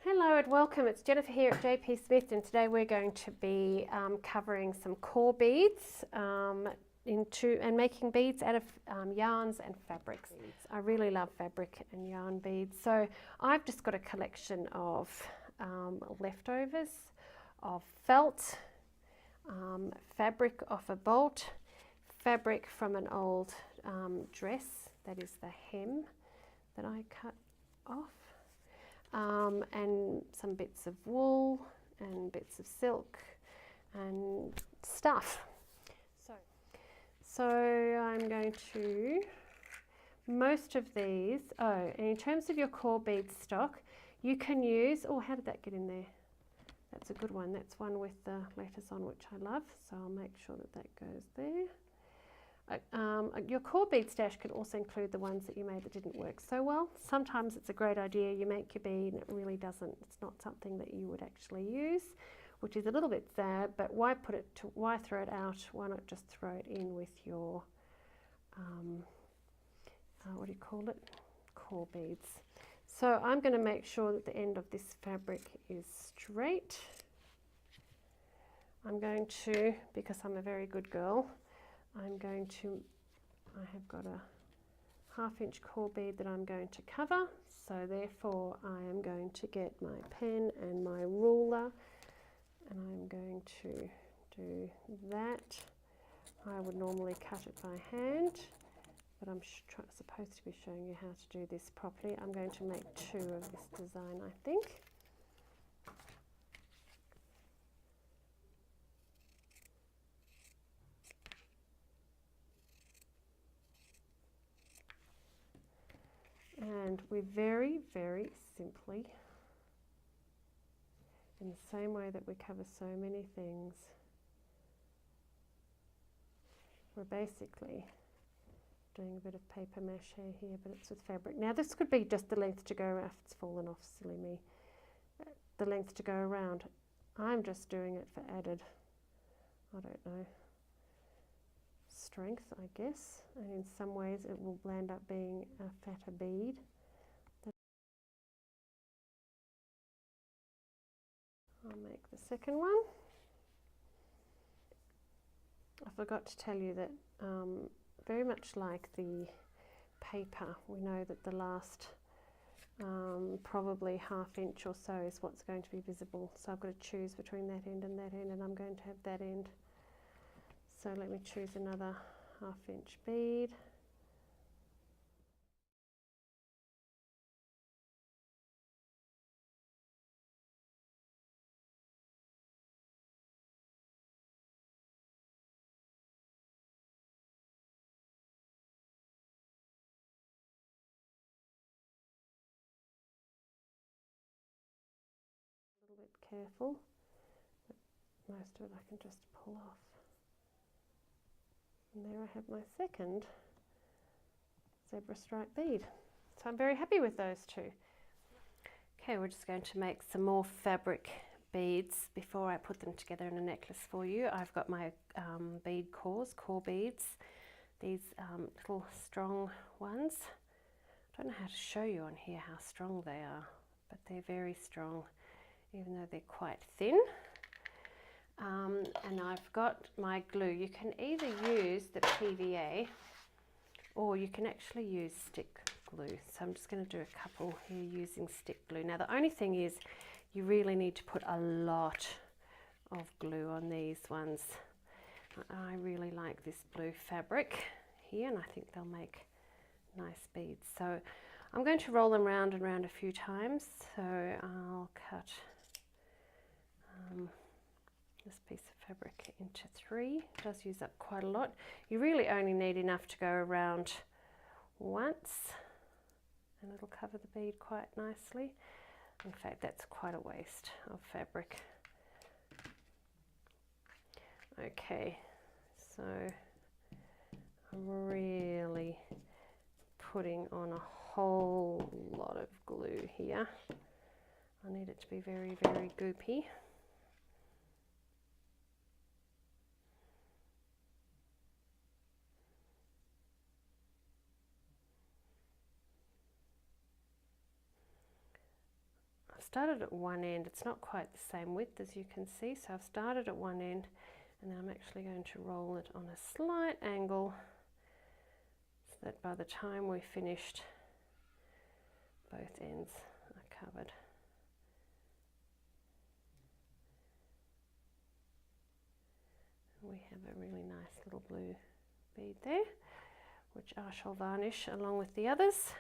Hello and welcome, it's Jennifer here at Peacock-Smith, and today we're going to be covering some core beads and making beads out of yarns and fabrics. I really love fabric and yarn beads, so I've just got a collection of leftovers of felt, fabric off a bolt, fabric from an old dress, that is the hem that I cut off. And some bits of wool and bits of silk and stuff. So I'm going to, most of these, and in terms of your core bead stock, you can use, how did that get in there? That's a good one. That's one with the letters on, which I love. So I'll make sure that that goes there. Your core bead stash can also include the ones that you made that didn't work so well. Sometimes it's a great idea, you make your bead and it really doesn't, it's not something that you would actually use, which is a little bit sad, but why throw it out? Why not just throw it in with your, what do you call it? Core beads. So I'm going to make sure that the end of this fabric is straight. I'm going to, because I'm a very good girl, I have got a 1/2 inch core bead that I'm going to cover, so therefore I am going to get my pen and my ruler and I'm going to do that. I would normally cut it by hand, but I'm supposed to be showing you how to do this properly. I'm going to make 2 of this design, I think. And we very, very simply, in the same way that we cover so many things, we're basically doing a bit of paper mache here, but it's with fabric. Now this could be just the length to go around. It's fallen off, silly me. The length to go around. I'm just doing it for added, I don't know, strength, I guess, and in some ways it will end up being a fatter bead. I'll make the second one. I forgot to tell you that very much like the paper, we know that the last probably 1/2 inch or so is what's going to be visible. So I've got to choose between that end, and I'm going to have that end. So let me choose another 1/2 inch bead. A little bit careful, but most of it I can just pull off. And there I have my second zebra stripe bead. So I'm very happy with those 2. Okay, we're just going to make some more fabric beads before I put them together in a necklace for you. I've got my bead core beads, these little strong ones. I don't know how to show you on here how strong they are, but they're very strong, even though they're quite thin. And I've got my glue. You can either use the PVA or you can actually use stick glue. So I'm just going to do a couple here using stick glue. Now the only thing is you really need to put a lot of glue on these ones. I really like this blue fabric here, and I think they'll make nice beads. So I'm going to roll them round and round a few times. So I'll cut this piece of fabric into 3. It does use up quite a lot. You really only need enough to go around once, and it'll cover the bead quite nicely. In fact, that's quite a waste of fabric. Okay, so I'm really putting on a whole lot of glue here. I need it to be very, very goopy. started at one end. It's not quite the same width as you can see, so I've started at one end and then I'm actually going to roll it on a slight angle so that by the time we're finished, both ends are covered. We have a really nice little blue bead there, which I shall varnish along with the others.